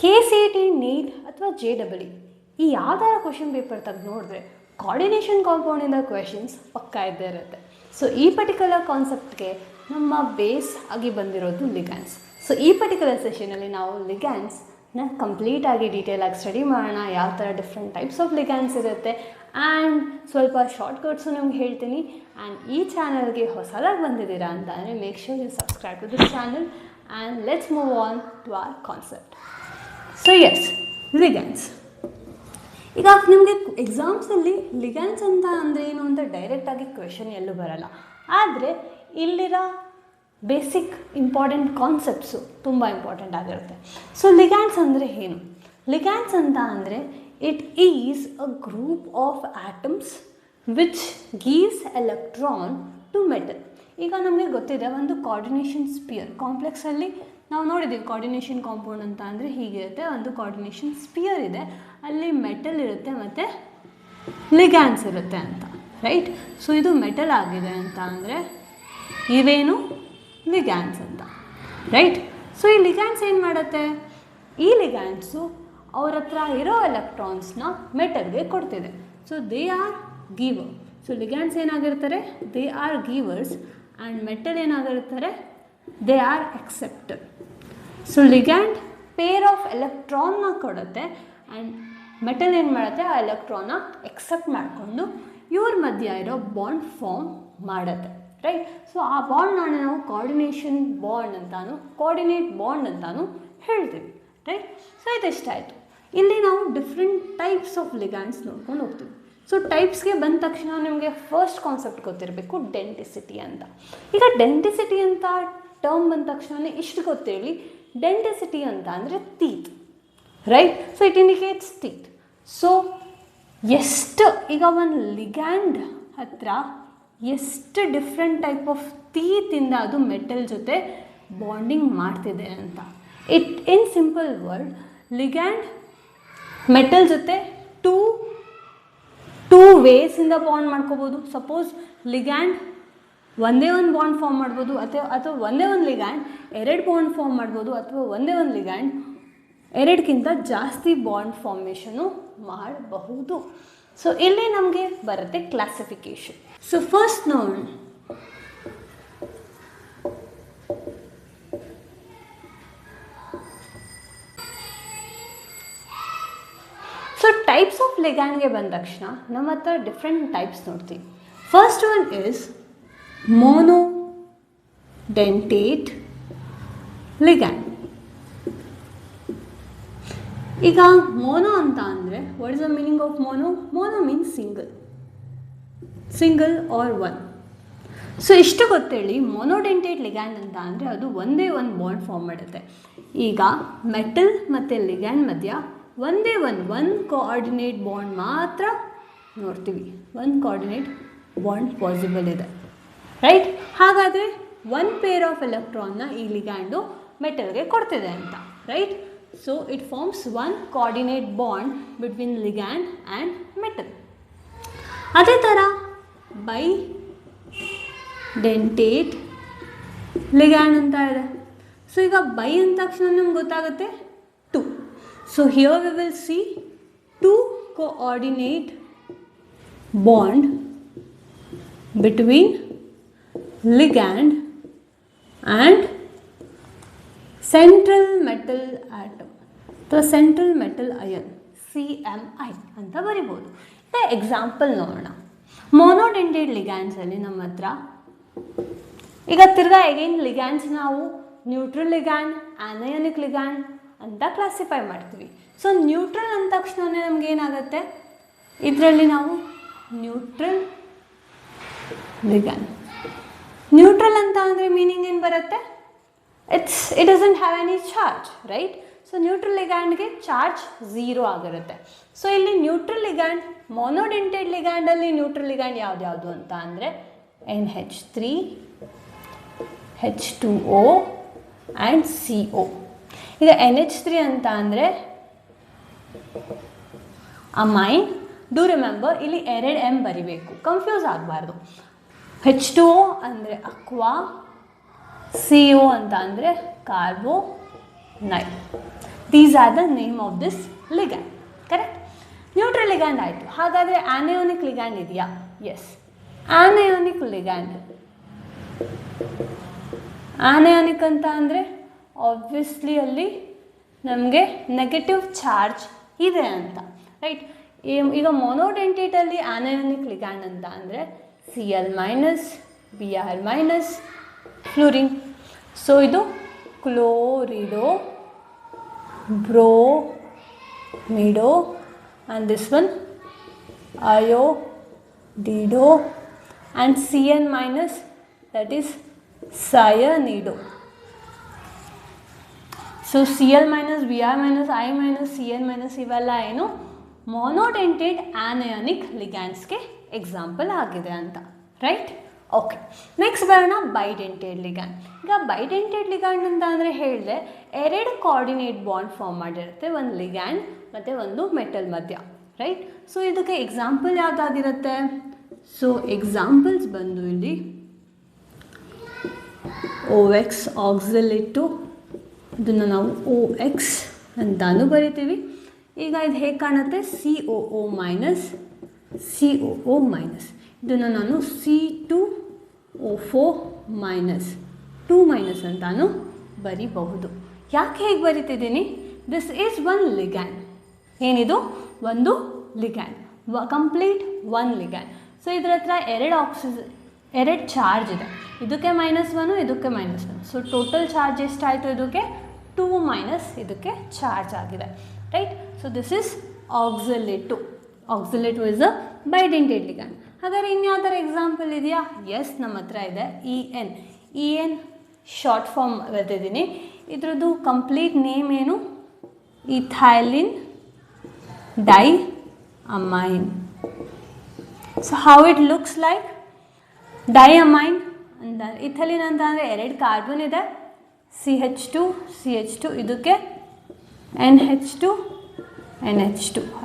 KCET, neat ಅಥವಾ JEE ಈ ಯಾವ್ದಾರ ಕ್ವೆಶನ್ ಪೇಪರ್ ತೆಗೆದು ನೋಡಿದ್ರೆ ಕೋಆರ್ಡಿನೇಷನ್ ಕಾಂಪೌಂಡಿಂದ ಕ್ವೆಶನ್ಸ್ ಪಕ್ಕಾ ಇದ್ದೇ ಇರುತ್ತೆ. ಸೊ ಈ ಪರ್ಟಿಕ್ಯುಲರ್ ಕಾನ್ಸೆಪ್ಟ್ಗೆ ನಮ್ಮ ಬೇಸ್ ಆಗಿ ಬಂದಿರೋದು ಲಿಗ್ಯಾಂಡ್ಸ್. ಸೊ ಈ ಪರ್ಟಿಕ್ಯುಲರ್ ಸೆಷನಲ್ಲಿ ನಾವು ಲಿಗ್ಯಾಂಡ್ಸ್ನ ಕಂಪ್ಲೀಟಾಗಿ ಡೀಟೇಲಾಗಿ ಸ್ಟಡಿ ಮಾಡೋಣ. ಯಾವ ಥರ ಡಿಫ್ರೆಂಟ್ ಟೈಪ್ಸ್ ಆಫ್ ಲಿಗ್ಯಾಂಡ್ಸ್ ಇರುತ್ತೆ ಆ್ಯಂಡ್ ಸ್ವಲ್ಪ ಶಾರ್ಟ್ಕಟ್ಸು ನಿಮ್ಗೆ ಹೇಳ್ತೀನಿ. ಆ್ಯಂಡ್ ಈ ಚಾನಲ್ಗೆ ಹೊಸದಾಗಿ ಬಂದಿದ್ದೀರಾ ಅಂತ ಅಂದರೆ make sure you subscribe to this channel and let's move on to our concept. So yes, ligands. ಈಗ ನಿಮಗೆ ಎಕ್ಸಾಮ್ಸಲ್ಲಿ ಲಿಗ್ಯಾಂಡ್ಸ್ ಅಂತ ಅಂದರೆ ಏನು ಅಂತ ಡೈರೆಕ್ಟಾಗಿ ಕ್ವೆಶನ್ ಎಲ್ಲೂ ಬರಲ್ಲ. ಆದರೆ ಇಲ್ಲಿರೋ ಬೇಸಿಕ್ ಇಂಪಾರ್ಟೆಂಟ್ ಕಾನ್ಸೆಪ್ಟ್ಸು ತುಂಬ ಇಂಪಾರ್ಟೆಂಟ್ ಆಗಿರುತ್ತೆ. ಸೊ ಲಿಗ್ಯಾಂಡ್ಸ್ ಅಂದರೆ ಏನು? ಲಿಗ್ಯಾಂಡ್ಸ್ ಅಂತ ಅಂದರೆ it is a group of atoms which gives electron to metal. ಈಗ ನಮಗೆ ಗೊತ್ತಿದೆ, ಒಂದು ಕೋಆರ್ಡಿನೇಷನ್ ಸ್ಪಿಯರ್ ಕಾಂಪ್ಲೆಕ್ಸಲ್ಲಿ ನಾವು ನೋಡಿದ್ದೀವಿ. ಕೋಆರ್ಡಿನೇಷನ್ ಕಾಂಪೌಂಡ್ ಅಂತ ಅಂದರೆ ಹೀಗಿರುತ್ತೆ, ಒಂದು ಕೋಆರ್ಡಿನೇಷನ್ ಸ್ಪಿಯರ್ ಇದೆ, ಅಲ್ಲಿ ಮೆಟಲ್ ಇರುತ್ತೆ ಮತ್ತು ಲಿಗ್ಯಾಂಡ್ಸ್ ಇರುತ್ತೆ ಅಂತ, ರೈಟ್? ಸೊ ಇದು ಮೆಟಲ್ ಆಗಿದೆ ಅಂತ ಅಂದರೆ ಇವೇನು ಲಿಗ್ಯಾಂಡ್ಸ್ ಅಂತ, ರೈಟ್? ಸೊ ಈ ಲಿಗ್ಯಾಂಡ್ಸ್ ಏನು ಮಾಡುತ್ತೆ? ಈ ಲಿಗ್ಯಾಂಡ್ಸು ಅವ್ರ ಹತ್ರ ಇರೋ ಎಲೆಕ್ಟ್ರಾನ್ಸ್ನ ಮೆಟಲ್ಗೆ ಕೊಡ್ತಿದೆ. So they are giver. So ligands ಏನಾಗಿರ್ತಾರೆ? They are givers and metal ಏನಾಗಿರ್ತಾರೆ? They are acceptor. So ligand pair of ಎಲೆಕ್ಟ್ರಾನ್ನ ಕೊಡುತ್ತೆ ಆ್ಯಂಡ್ ಮೆಟಲ್ ಏನು ಮಾಡುತ್ತೆ? ಆ ಎಲೆಕ್ಟ್ರಾನ್ನ ಎಕ್ಸೆಪ್ಟ್ ಮಾಡಿಕೊಂಡು ಇವ್ರ ಮಧ್ಯೆ ಇರೋ ಬಾಂಡ್ ಫಾರ್ಮ್ ಮಾಡುತ್ತೆ, ರೈಟ್? ಸೊ ಆ ಬಾಂಡ್ನ ನಾವು ಕೋಆರ್ಡಿನೇಷನ್ ಬಾಂಡ್ ಅಂತಾನು ಕೋಆರ್ಡಿನೇಟ್ ಬಾಂಡ್ ಅಂತಾನು ಹೇಳ್ತೀವಿ, ರೈಟ್? ಸೊ ಇದಿಷ್ಟಾಯಿತು. ಇಲ್ಲಿ ನಾವು ಡಿಫ್ರೆಂಟ್ ಟೈಪ್ಸ್ ಆಫ್ ಲಿಗ್ಯಾಂಡ್ಸ್ ನೋಡ್ಕೊಂಡು ಹೋಗ್ತೀವಿ. ಸೊ ಟೈಪ್ಸ್ಗೆ ಬಂದ ತಕ್ಷಣ ನಿಮಗೆ ಫಸ್ಟ್ ಕಾನ್ಸೆಪ್ಟ್ ಗೊತ್ತಿರಬೇಕು, ಡೆಂಟಿಸಿಟಿ ಅಂತ. ಈಗ ಡೆಂಟಿಸಿಟಿ ಅಂತ ಟರ್ಮ್ ಬಂದ ತಕ್ಷಣ ಇಷ್ಟು ಗೊತ್ತಿರಲಿ, ಡೆಂಟಿಸಿಟಿ ಅಂತ ಅಂದರೆ teeth, right? So it indicates teeth. So ಎಷ್ಟು ಈಗ ಒಂದು ಲಿಗ್ಯಾಂಡ್ ಹತ್ರ ಎಷ್ಟು ಡಿಫ್ರೆಂಟ್ ಟೈಪ್ ಆಫ್ ಟೀತಿಂದ ಅದು ಮೆಟಲ್ ಜೊತೆ ಬಾಂಡಿಂಗ್ ಮಾಡ್ತಿದೆ ಅಂತ. It in simple word, ligand metal ಜೊತೆ ಟೂ ವೇಸಿಂದ ಬಾಂಡ್ ಮಾಡ್ಕೋಬೋದು. ಸಪೋಸ್ ಲಿಗ್ಯಾಂಡ್ ಒಂದೇ ಒಂದು ಬಾಂಡ್ ಫಾರ್ಮ್ ಮಾಡ್ಬೋದು, ಅಥವಾ ಒಂದೇ ಒಂದು ಲಿಗ್ಯಾಂಡ್ ಎರಡು ಬಾಂಡ್ ಫಾರ್ಮ್ ಮಾಡ್ಬೋದು, ಅಥವಾ ಒಂದೇ ಒಂದು ಲಿಗ್ಯಾಂಡ್ ಎರಡಕ್ಕಿಂತ ಜಾಸ್ತಿ ಬಾಂಡ್ ಫಾರ್ಮೇಷನು ಮಾಡಬಹುದು. ಸೊ ಇಲ್ಲಿ ನಮಗೆ ಬರುತ್ತೆ ಕ್ಲಾಸಿಫಿಕೇಶನ್. ಸೊ ಫಸ್ಟ್ ನೋಡೋಣ. ಸೊ ಟೈಪ್ಸ್ ಆಫ್ ಲಿಗ್ಯಾಂಡ್ಗೆ ಬಂದ ತಕ್ಷಣ ನಮ್ಮ ಹತ್ರ ಡಿಫ್ರೆಂಟ್ ಟೈಪ್ಸ್ ನೋಡ್ತೀವಿ. First one is monodentate ligand. ಈಗ ಮೋನೋ ಅಂತ ಅಂದರೆ what is the meaning of mono? Mono means single R one. So ಇಷ್ಟು ಗೊತ್ತೇಳಿ, ಮೊನೋಡೆಂಟೇಟ್ ಲಿಗ್ಯಾಂಡ್ ಅಂತ ಅಂದರೆ ಅದು ಒಂದೇ ಒಂದು ಬಾಂಡ್ ಫಾರ್ಮ್ ಮಾಡುತ್ತೆ. ಈಗ ಮೆಟಲ್ ಮತ್ತು ಲಿಗ್ಯಾಂಡ್ ಮಧ್ಯ ಒಂದೇ ಒನ್ ಕೋಆರ್ಡಿನೇಟ್ ಬಾಂಡ್ ಮಾತ್ರ ನೋಡ್ತೀವಿ. ಒಂದು ಕೋಆರ್ಡಿನೇಟ್ ಬಾಂಡ್ ಪಾಸಿಬಲ್ ಇದೆ, ರೈಟ್? ಹಾಗಾದರೆ ಒನ್ ಪೇರ್ ಆಫ್ ಎಲೆಕ್ಟ್ರಾನ್ನ ಈ ಲಿಗ್ಯಾಂಡು ಮೆಟಲ್ಗೆ ಕೊಡ್ತಿದೆ ಅಂತ, right? So it forms one coordinate bond between ligand and metal. ಅದೇ ಥರ ಬೈಡೆಂಟೇಟ್ ಲಿಗ್ಯಾಂಡ್ ಅಂತ ಇದೆ. ಸೊ ಈಗ ಬೈ ಅಂದ ತಕ್ಷಣ ನಮ್ಗೆ ಗೊತ್ತಾಗುತ್ತೆ two. So here we will see two coordinate bond between ligand and central metal atom ಅಥವಾ central metal ion CMI ಅಂತ ಬರಿಬೋದು. ಈಗ ಎಕ್ಸಾಂಪಲ್ ನೋಡೋಣ. ಮೊನೋಡೆಂಟೇಟ್ ಲಿಗ್ಯಾಂಡ್ಸಲ್ಲಿ ನಮ್ಮ ಹತ್ರ ಈಗ ತಿರ್ಗಾ ಎಗೈನ್ ಲಿಗ್ಯಾಂಡ್ಸ್ ನಾವು ನ್ಯೂಟ್ರಲ್ ಲಿಗ್ಯಾಂಡ್, ಆನಯಾನಿಕ್ ಲಿಗ್ಯಾಂಡ್ ಅಂತ ಕ್ಲಾಸಿಫೈ ಮಾಡ್ತೀವಿ. ಸೊ ನ್ಯೂಟ್ರಲ್ ಅಂದ ತಕ್ಷಣ ನಮ್ಗೆ ಏನಾಗುತ್ತೆ? ಇದರಲ್ಲಿ ನಾವು ನ್ಯೂಟ್ರಲ್ ಲಿಗ್ಯಾಂಡ್. ನ್ಯೂಟ್ರಲ್ ಅಂತ ಅಂದರೆ ಮೀನಿಂಗ್ ಏನು ಬರುತ್ತೆ? It doesn't have any charge, right? So neutral ಲಿಗ್ಯಾಂಡ್ಗೆ ಚಾರ್ಜ್ 0 ಆಗಿರುತ್ತೆ. ಸೊ ಇಲ್ಲಿ ನ್ಯೂಟ್ರಲ್ ಲಿಗ್ಯಾಂಡ್, ಮೊನೋಡೆಂಟೇಟ್ ಲಿಗ್ಯಾಂಡಲ್ಲಿ ನ್ಯೂಟ್ರಲ್ ಲಿಗ್ಯಾಂಡ್ ಯಾವ್ದು ಅಂತ ಅಂದರೆ NH3, H2O ಆ್ಯಂಡ್ CO. ಈಗ NH3 ಅಂತ ಅಂದರೆ ಅಮೈನ್. ಡೂ ರಿಮೆಂಬರ್, ಇಲ್ಲಿ 2 M ಬರಿಬೇಕು, ಕನ್ಫ್ಯೂಸ್ ಆಗಬಾರ್ದು. H2O ಅಂದರೆ ಅಕ್ವಾ, CO ಅಂತ ಅಂದರೆ carbonyl. These are the name of this ligand. Correct? Neutral ligand ಆಯಿತು. ಹಾಗಾದರೆ ಆನಯೋನಿಕ್ ಲಿಗ್ಯಾಂಡ್ ಇದೆಯಾ? ಎಸ್. ಆನಯೋನಿಕ್ ಲಿಗ್ಯಾಂಡ್, ಆನಯೋನಿಕ್ ಅಂತ ಅಂದರೆ ಆಬ್ವಿಯಸ್ಲಿ ಅಲ್ಲಿ ನಮಗೆ ನೆಗೆಟಿವ್ ಚಾರ್ಜ್ ಇದೆ ಅಂತ, ರೈಟ್? ಈಗ ಮೊನೋಡೆಂಟೇಟಲ್ಲಿ ಆನಯೋನಿಕ್ ಲಿಗ್ಯಾಂಡ್ ಅಂತ ಅಂದರೆ Cl minus, Br minus, fluorine. So ಇದು ಕ್ಲೋರಿಡೋ, ಬ್ರೋಮಿಡೋ, and this one iodido, and Cn minus, that is cyanido. So Cl minus, Br minus, I minus, Cn minus ಇವೆಲ್ಲ ಏನು ಮೊನೋಡೆಂಟೇಟ್ ಆನಯಾನಿಕ್ ಲಿಗ್ಯಾಂಡ್ಸ್ಗೆ ಎಕ್ಸಾಂಪಲ್ ಆಗಿದೆ ಅಂತ, ರೈಟ್? ಓಕೆ, ನೆಕ್ಸ್ಟ್ ಬರೋಣ ಬೈಡೆಂಟೇಡ್ ligand. ಈಗ ಬೈಡೆಂಟೇಡ್ ligand ಅಂತ ಅಂದರೆ ಹೇಳಿದೆ ಎರಡು ಕೋಆರ್ಡಿನೇಟ್ ಬಾಂಡ್ ಫಾರ್ಮ್ ಮಾಡಿರುತ್ತೆ, ಒಂದು ಲಿಗ್ಯಾಂಡ್ ಮತ್ತು ಒಂದು ಮೆಟಲ್ ಮಧ್ಯ, ರೈಟ್? ಸೊ ಇದಕ್ಕೆ ಎಕ್ಸಾಂಪಲ್ ಯಾವುದಾಗಿರುತ್ತೆ? ಸೊ ಎಕ್ಸಾಂಪಲ್ಸ್ ಬಂದು ಇಲ್ಲಿ OX ಆಕ್ಸಿಲೇಟು, ಇದನ್ನು ನಾವು OX ಅಂತಾನು ಬರಿತೀವಿ. ಈಗ ಇದು ಹೇಗೆ ಕಾಣುತ್ತೆ? COO minus, COO minus. ಇದನ್ನು ನಾನು C2O4 ಮೈನಸ್ 2 ಮೈನಸ್ ಅಂತಾನು ಬರಿಬಹುದು. ಯಾಕೆ ಹೇಗೆ ಬರಿತಿದ್ದೀನಿ? This is one ligand. ಏನಿದು? ಒಂದು ligand, complete one ligand. So ಇದರ ಹತ್ರ ಎರಡು ಚಾರ್ಜ್ ಇದೆ, ಇದಕ್ಕೆ -1, ಇದಕ್ಕೆ -1. ಸೊ ಟೋಟಲ್ ಚಾರ್ಜ್ ಎಷ್ಟಾಯಿತು? ಇದಕ್ಕೆ 2 ಮೈನಸ್ ಇದಕ್ಕೆ ಚಾರ್ಜ್ ಆಗಿದೆ, right? So this is oxalate. Oxalate is a bidentate ligand. ಹಾಗಾದರೆ ಇನ್ಯಾವ ಥರ ಎಕ್ಸಾಂಪಲ್ ಇದೆಯಾ? ಎಸ್, ನಮ್ಮ ಹತ್ರ ಇದೆ. EN ಶಾರ್ಟ್ ಫಾರ್ಮ್ ಬರ್ತಿದ್ದೀನಿ. ಇದ್ರದ್ದು ಕಂಪ್ಲೀಟ್ ನೇಮ್ ಏನು? Ethylene diamine. So how it looks like? Diamine and ethylene ಅಂತ ಅಂದರೆ ಎರಡು ಕಾರ್ಬನ್ ಇದೆ, CH2 ಇದಕ್ಕೆ NH2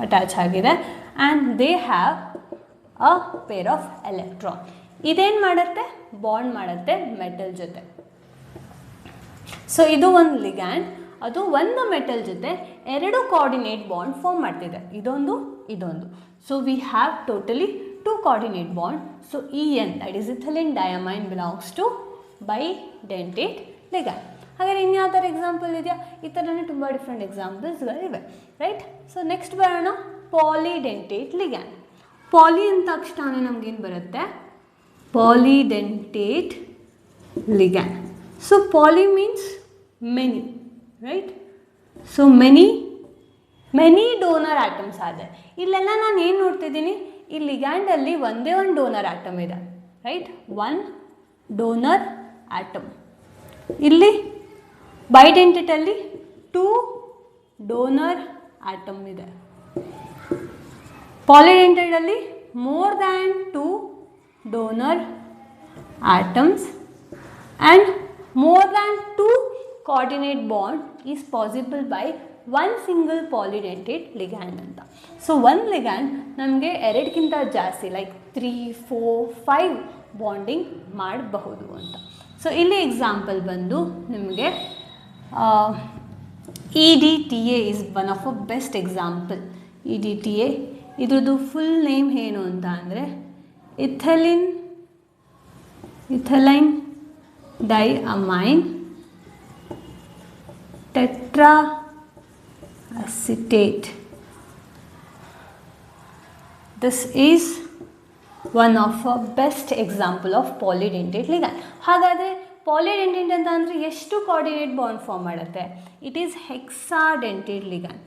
ಅಟ್ಯಾಚ್ ಆಗಿದೆ, and they have a pair of electron. ಇದೇನು ಮಾಡುತ್ತೆ? ಬಾಂಡ್ ಮಾಡುತ್ತೆ ಮೆಟಲ್ ಜೊತೆ. ಸೊ ಇದು ಒಂದು ಲಿಗ್ಯಾಂಡ್, ಅದು ಒಂದು ಮೆಟಲ್ ಜೊತೆ ಎರಡು ಕೋಆರ್ಡಿನೇಟ್ ಬಾಂಡ್ ಫಾರ್ಮ್ ಮಾಡ್ತಿದೆ, ಇದೊಂದು. So we have totally 2 coordinate bond. So EN, that is ethylene diamine, belongs to bidentate ligand. ಹಾಗಾದರೆ ಇನ್ಯಾವ ಥರ ಎಕ್ಸಾಂಪಲ್ ಇದೆಯಾ? ಈ ಥರನೇ ತುಂಬ ಡಿಫ್ರೆಂಟ್ ಎಕ್ಸಾಂಪಲ್ಸ್ಗಳಿವೆ, ರೈಟ್? ಸೊ ನೆಕ್ಸ್ಟ್ ಬರೋಣ ಪಾಲಿಡೆಂಟೇಟ್ ಲಿಗ್ಯಾಂಡ್. ಪಾಲಿ ಅಂತ ತಕ್ಷಣ ನಮಗೇನು ಬರುತ್ತೆ? Polydentate ligand. So poly means many, right? So many donor atoms ಆದೆ. ಇಲ್ಲೆಲ್ಲ ನಾನು ಏನು ನೋಡ್ತಿದ್ದೀನಿ? ಈ ಲಿಗ್ಯಾಂಡಲ್ಲಿ ಒಂದೇ ಒಂದು ಡೋನರ್ ಆಟಮ್ ಇದೆ, ರೈಟ್? One donor atom. ಇಲ್ಲಿ ಬೈಡೆಂಟೇಟಲ್ಲಿ 2 ಡೋನರ್ ಆಟಮ್ ಇದೆ. ಪಾಲಿಡೆಂಟೇಟಲ್ಲಿ more than 2 donor atoms and more than 2 coordinate bond is possible by one single polydentate ligand ಅಂತ. ಸೊ ಒಂದು ಲಿಗ್ಯಾಂಡ್ ನಮಗೆ ಎರಡಕ್ಕಿಂತ ಜಾಸ್ತಿ ಲೈಕ್ 3, 4, 5 ಬಾಂಡಿಂಗ್ ಮಾಡಬಹುದು ಅಂತ. ಸೊ ಇಲ್ಲಿ ಎಕ್ಸಾಂಪಲ್ ಬಂದು ನಿಮಗೆ EDTA is one of a best example. EDTA ಇದ್ರದ್ದು ಫುಲ್ ನೇಮ್ ಏನು ಅಂತ ಅಂದರೆ ethylene diamine tetraacetate. This is one of a best example of polydentate ligand. ಹಾಗಾದರೆ ಪಾಲಿಡೆಂಟೇಟ್ ಅಂತ ಅಂದರೆ ಎಷ್ಟು ಕೋಆರ್ಡಿನೇಟ್ ಬಾಂಡ್ ಫಾರ್ಮ್ ಮಾಡುತ್ತೆ? It is hexadentate ligand.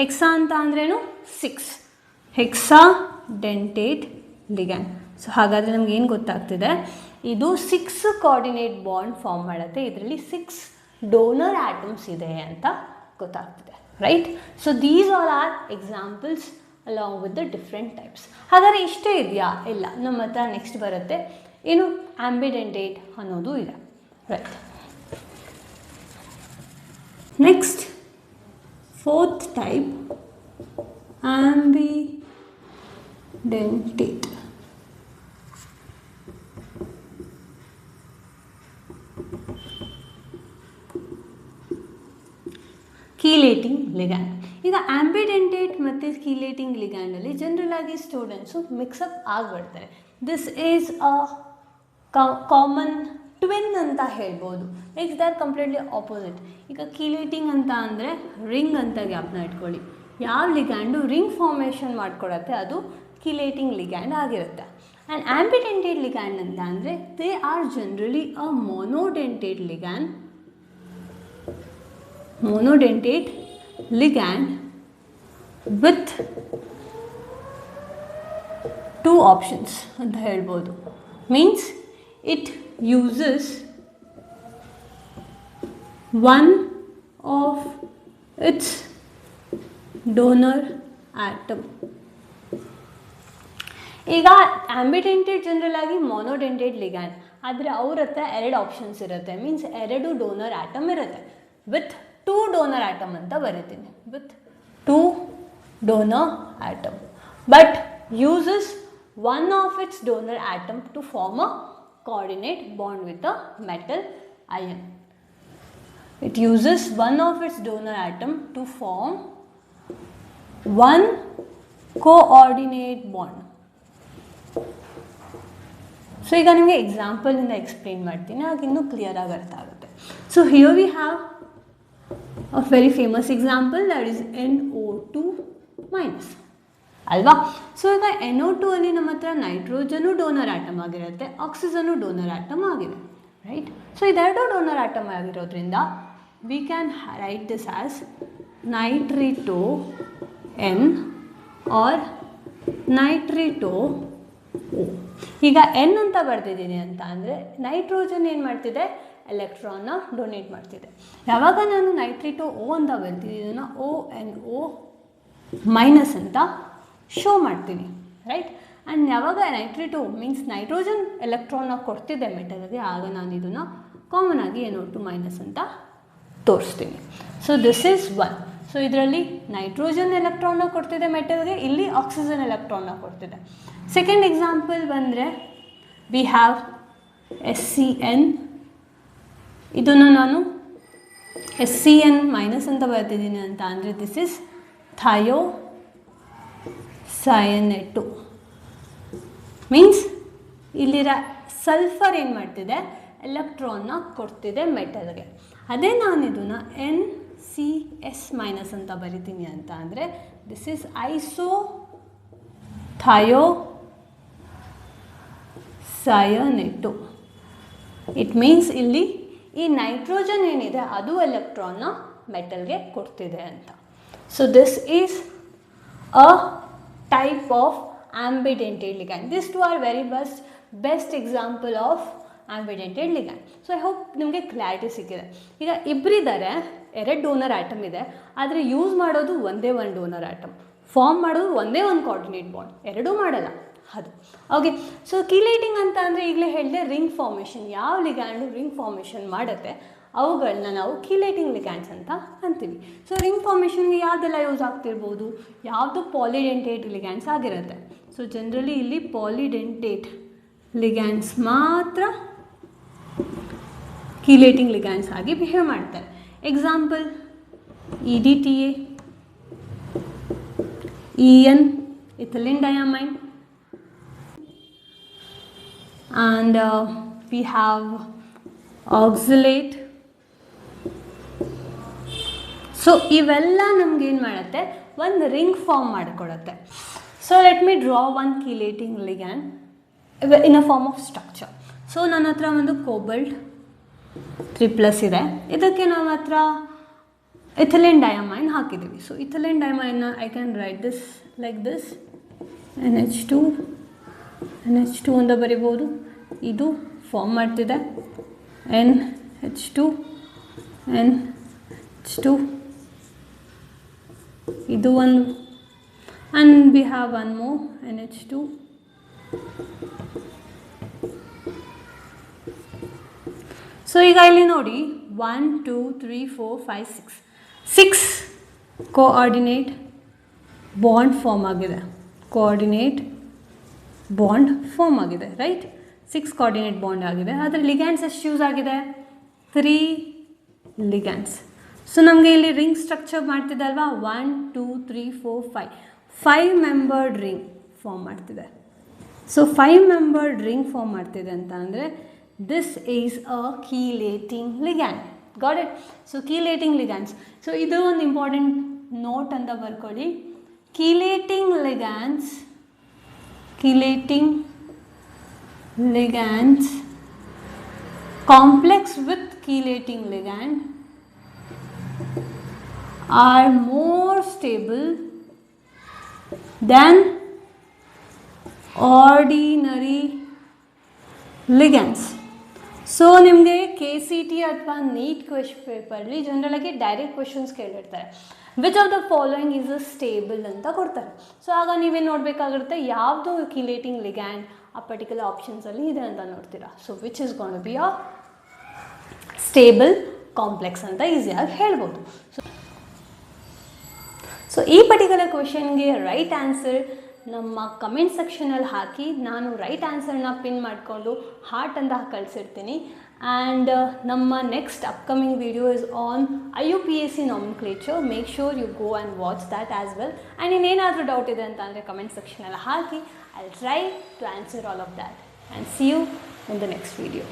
Hexa ಅಂತ ಅಂದ್ರೇನು? 6 ಹೆಕ್ಸಾಡೆಂಟೇಟ್ ಲಿಗ್ಯಾಂಡ್. ಸೊ ಹಾಗಾದರೆ ನಮ್ಗೆ ಏನು ಗೊತ್ತಾಗ್ತಿದೆ? ಇದು 6 ಕೋಆರ್ಡಿನೇಟ್ ಬಾಂಡ್ ಫಾರ್ಮ್ ಮಾಡುತ್ತೆ, ಇದರಲ್ಲಿ 6 ಡೋನರ್ ಆಟಮ್ಸ್ ಇದೆ ಅಂತ ಗೊತ್ತಾಗ್ತಿದೆ, right? So these all are examples along with the different types. ಹಾಗಾದರೆ ಇಷ್ಟೇ ಇದೆಯಾ? ಇಲ್ಲ, ನಮ್ಮ ಹತ್ರ ನೆಕ್ಸ್ಟ್ ಬರುತ್ತೆ ಏನು? ಆಂಬಿಡೆಂಟೇಟ್ ಅನ್ನೋದು ಇದೆ, right? Next 4th type ambidentate. Chelating ligand. ಈಗ ಆಂಬಿಡೆಂಟೇಟ್ ಮತ್ತು ಕೀಲೇಟಿಂಗ್ ಲಿಗ್ಯಾಂಡಲ್ಲಿ ಜನರಲ್ ಆಗಿ ಸ್ಟೂಡೆಂಟ್ಸು ಮಿಕ್ಸಪ್ ಆಗಿಬಿಡ್ತಾರೆ. This is a common twin ಅಂತ ಹೇಳ್ಬೋದು. Next they are completely opposite. ಈಗ ಕೀಲೇಟಿಂಗ್ ಅಂತ ಅಂದರೆ ರಿಂಗ್ ಅಂತ ಜ್ಞಾಪನ ಇಟ್ಕೊಳ್ಳಿ. ಯಾವ ಲಿಗ್ಯಾಂಡು ರಿಂಗ್ ಫಾರ್ಮೇಷನ್ ಮಾಡ್ಕೊಡತ್ತೆ ಅದು ಕೀಲೇಟಿಂಗ್ ಲಿಗ್ಯಾಂಡ್ ಆಗಿರುತ್ತೆ. ಆ್ಯಂಡ್ ಆಂಬಿಡೆಂಟೇಟ್ ಲಿಗ್ಯಾಂಡ್ ಅಂತ ಅಂದರೆ they are generally a monodentate ligand. Monodentate ligand with two options ಅಂತ ಹೇಳ್ಬೋದು. Means it uses one of its donor atom. ಈಗ ಆಂಬಿಡೆಂಟೇಟ್ ಜನರಲ್ ಆಗಿ ಮೊನೋಡೆಂಟೇಟ್ ಲಿಗ್ಯಾಂಡ್, ಆದರೆ ಅವ್ರ ಹತ್ರ 2 ಆಪ್ಷನ್ಸ್ ಇರುತ್ತೆ. ಮೀನ್ಸ್ 2 ಡೋನರ್ ಆಟಮ್ ಇರುತ್ತೆ. ವಿತ್ 2 ಡೋನರ್ ಆಟಮ್ ಅಂತ ಬರೀತೀನಿ. With 2 donor atom, but uses one of its donor atom to form a coordinate bond with a metal ion. It uses one of its donor atom to form one coordinate bond. So ಈಗ ನಿಮಗೆ ಎಕ್ಸಾಂಪಲಿಂದ explain ಮಾಡ್ತೀನಿ, ಆಗ ಇನ್ನೂ ಕ್ಲಿಯರಾಗಿ ಅರ್ಥ ಆಗುತ್ತೆ. So here we have a very famous example, that is NO2 minus ಅಲ್ವಾ. So ಈಗ NO2 ಅಲ್ಲಿ ನಮ್ಮ ಹತ್ರ ನೈಟ್ರೋಜನು ಡೋನರ್ ಆಟಮ್ ಆಗಿರುತ್ತೆ, ಆಕ್ಸಿಜನು ಡೋನರ್ ಆಟಮ್ ಆಗಿದೆ, ರೈಟ್. ಸೊ ಇದೆರಡು ಡೋನರ್ ಆಟಮ್ ಆಗಿರೋದ್ರಿಂದ we can write this as nitrito N or nitrito O. ಈಗ ಎನ್ ಅಂತ ಬರ್ತಿದ್ದೀನಿ ಅಂತ ಅಂದರೆ ನೈಟ್ರೋಜನ್ ಏನು ಮಾಡ್ತಿದೆ, ಎಲೆಕ್ಟ್ರಾನ್ನ ಡೊನೇಟ್ ಮಾಡ್ತಿದೆ. ಯಾವಾಗ ನಾನು ನೈಟ್ರಿಟೋ ಓ ಅಂತ ಬರ್ತೀನಿ, ಇದನ್ನು ONO ಮೈನಸ್ ಅಂತ ಶೋ ಮಾಡ್ತೀನಿ, ರೈಟ್. ಆ್ಯಂಡ್ ಯಾವಾಗ ನೈಟ್ರಿಟೋ ಮೀನ್ಸ್ ನೈಟ್ರೋಜನ್ ಎಲೆಕ್ಟ್ರಾನ್ನ ಕೊಡ್ತಿದೆ ಮೆಟಲ್ಗೆ, ಆಗ ನಾನು ಇದನ್ನು ಕಾಮನ್ ಆಗಿ NO2 ಮೈನಸ್ ಅಂತ ತೋರಿಸ್ತೀನಿ. So this is 1. ಸೊ ಇದರಲ್ಲಿ ನೈಟ್ರೋಜನ್ ಎಲೆಕ್ಟ್ರಾನ್ನ ಕೊಡ್ತಿದೆ ಮೆಟಲ್ಗೆ, ಇಲ್ಲಿ ಆಕ್ಸಿಜನ್ ಎಲೆಕ್ಟ್ರಾನ್ನ ಕೊಡ್ತಿದೆ. ಸೆಕೆಂಡ್ ಎಕ್ಸಾಂಪಲ್ ಬಂದರೆ ವಿ ಹ್ಯಾವ್ SCN. ಇದನ್ನು ನಾನು SCN ಮೈನಸ್ ಅಂತ ಬರ್ತಿದ್ದೀನಿ ಅಂತ ಅಂದರೆ ದಿಸ್ ಇಸ್ ಥಯೋಸಯನೇಟು. ಮೀನ್ಸ್ ಇಲ್ಲಿರೋ ಸಲ್ಫರ್ ಏನು ಮಾಡ್ತಿದೆ, ಎಲೆಕ್ಟ್ರಾನ್ನ ಕೊಡ್ತಿದೆ ಮೆಟಲ್ಗೆ. ಅದೇ ನಾನು ಇದನ್ನು NCS ಮೈನಸ್ ಅಂತ ಬರಿತೀನಿ ಅಂತ ಅಂದರೆ this is isothiocyanate. It means ಇಲ್ಲಿ ಈ ನೈಟ್ರೋಜನ್ ಏನಿದೆ ಅದು ಎಲೆಕ್ಟ್ರಾನ್ನ ಮೆಟಲ್ಗೆ ಕೊಡ್ತಿದೆ ಅಂತ. So this is a type of ambidentate ligand. This two are very best example of ambidentate ligand. So I hope ನಿಮಗೆ ಕ್ಲಾರಿಟಿ ಸಿಕ್ಕಿದೆ. ಈಗ ಇಬ್ಬರಿದ್ದಾರೆ, 2 ಡೋನರ್ ಆಟಮ್ ಇದೆ, ಆದರೆ ಯೂಸ್ ಮಾಡೋದು ಒಂದೇ ಒಂದು ಡೋನರ್ ಆಟಮ್, ಫಾರ್ಮ್ ಮಾಡೋದು ಒಂದೇ ಒಂದು ಕೋಆರ್ಡಿನೇಟ್ ಬಾಂಡ್, ಎರಡೂ ಮಾಡಲ್ಲ ಅದು. ಓಕೆ. ಸೊ ಕೀಲೇಟಿಂಗ್ ಅಂತ ಅಂದರೆ ಈಗಲೇ ಹೇಳಿದೆ ರಿಂಗ್ ಫಾರ್ಮೇಷನ್. ಯಾವ ಲಿಗ್ಯಾಂಡು ರಿಂಗ್ ಫಾರ್ಮೇಷನ್ ಮಾಡುತ್ತೆ ಅವುಗಳನ್ನ ನಾವು ಕೀಲೇಟಿಂಗ್ ಲಿಗ್ಯಾಂಡ್ಸ್ ಅಂತ ಅಂತೀವಿ. ಸೊ ರಿಂಗ್ ಫಾರ್ಮೇಷನ್ಗೆ ಯಾವುದೆಲ್ಲ ಯೂಸ್ ಆಗ್ತಿರ್ಬೋದು, ಯಾವುದು ಪಾಲಿಡೆಂಟೇಟ್ ಲಿಗ್ಯಾಂಡ್ಸ್ ಆಗಿರುತ್ತೆ. ಸೊ ಜನರಲಿ ಇಲ್ಲಿ ಪಾಲಿಡೆಂಟೇಟ್ ಲಿಗ್ಯಾಂಡ್ಸ್ ಮಾತ್ರ ಕೀಲೇಟಿಂಗ್ ಲಿಗ್ಯಾಂಡ್ಸ್ ಆಗಿ ಬಿಹೇವ್ ಮಾಡ್ತಾರೆ. Example EDTA, EN ethylene diamine, and we have oxalate. So ಇವೆಲ್ಲ ನಮಗೇನು ಮಾಡುತ್ತೆ, ಒಂದು ರಿಂಗ್ ಫಾರ್ಮ್ ಮಾಡಿಕೊಡುತ್ತೆ. So let me draw one chelating ligand in a form of structure. So ನನ್ನ ಹತ್ರ ಒಂದು ಕೋಬಲ್ಟ್ 3+ ಇದೆ, ಇದಕ್ಕೆ ನಮ್ಮ ಹತ್ರ ಇಥಿಲಿನ್ ಡಯಾಮೈನ್ ಹಾಕಿದ್ದೀವಿ. ಸೊ ಇಥಿಲಿನ್ ಡಯಾಮೈನ್ನ I can write this like this, NH2 ಅಂತ ಬರಿಬೋದು. ಇದು ಫಾರ್ಮ್ ಮಾಡ್ತಿದೆ NH2, ಇದು ಒಂದು, and we have one more NH2. So ಈಗ ಇಲ್ಲಿ ನೋಡಿ 1 2 3 4 5 6 ಕೋಆರ್ಡಿನೇಟ್ ಬಾಂಡ್ ಫಾರ್ಮ್ ಆಗಿದೆ. ರೈಟ್. 6 ಕೋಆರ್ಡಿನೇಟ್ ಬಾಂಡ್ ಆಗಿದೆ. ಆದರೆ ಲಿಗ್ಯಾಂಡ್ಸ್ ಎಷ್ಟು ಯೂಸ್ ಆಗಿದೆ, 3 ಲಿಗ್ಯಾಂಡ್ಸ್. ಸೊ ನಮಗೆ ಇಲ್ಲಿ ರಿಂಗ್ ಸ್ಟ್ರಕ್ಚರ್ ಮಾಡ್ತಿದೆ ಅಲ್ವಾ, 1 2 3 4 5 ಮೆಂಬರ್ಡ್ ರಿಂಗ್ ಫಾರ್ಮ್ ಮಾಡ್ತಿದೆ. ಸೊ 5 ಮೆಂಬರ್ಡ್ ರಿಂಗ್ ಫಾರ್ಮ್ ಮಾಡ್ತಿದೆ ಅಂತ ಅಂದರೆ this is a chelating ligand. Got it? So chelating ligands. So ಇದು ಒಂದು ಇಂಪಾರ್ಟೆಂಟ್ ನೋಟ್ ಅಂತ ಬರ್ಕೊಳ್ಳಿ. Chelating ligands complex with chelating ligand are more stable than ordinary ligands. So ನಿಮಗೆ KCT ಅಥವಾ NEET question ಪೇಪರ್ಲಿ ಜನರಲಾಗಿ ಡೈರೆಕ್ಟ್ ಕ್ವೆಶನ್ಸ್ ಕೇಳಿರ್ತಾರೆ, which of the following is a stable ಅಂತ ಕೊಡ್ತಾರೆ. ಸೊ ಆಗ ನೀವೇನು ನೋಡಬೇಕಾಗಿರುತ್ತೆ, ಯಾವುದು ಕೀಲೇಟಿಂಗ್ ಲಿಗ್ಯಾಂಡ್ ಆ ಪರ್ಟಿಕ್ಯುಲರ್ ಆಪ್ಷನ್ಸಲ್ಲಿ ಇದೆ ಅಂತ ನೋಡ್ತೀರಾ. So which is gonna be a stable complex ಅಂತ ಈಸಿಯಾಗಿ ಹೇಳ್ಬೋದು. ಸೊ ಈ ಪರ್ಟಿಕ್ಯುಲರ್ ಕ್ವೆಶನ್ಗೆ ರೈಟ್ ಆನ್ಸರ್ ನಮ್ಮ ಕಮೆಂಟ್ ಸೆಕ್ಷನಲ್ಲಿ ಹಾಕಿ, ನಾನು ರೈಟ್ ಆನ್ಸರ್ನ ಪಿನ್ ಮಾಡಿಕೊಂಡು ಹಾರ್ಟ್ ಅಂತ ಕಳಿಸಿರ್ತೀನಿ. ಆ್ಯಂಡ್ ನಮ್ಮ next upcoming video is on IUPAC nomenclature. Make sure you go and watch that as well. And ಇನ್ನೇನಾದರೂ ಡೌಟ್ ಇದೆ ಅಂತ ಅಂದರೆ ಕಮೆಂಟ್ ಸೆಕ್ಷನಲ್ಲಿ ಹಾಕಿ. I'll try to answer all of that and see you in the next video.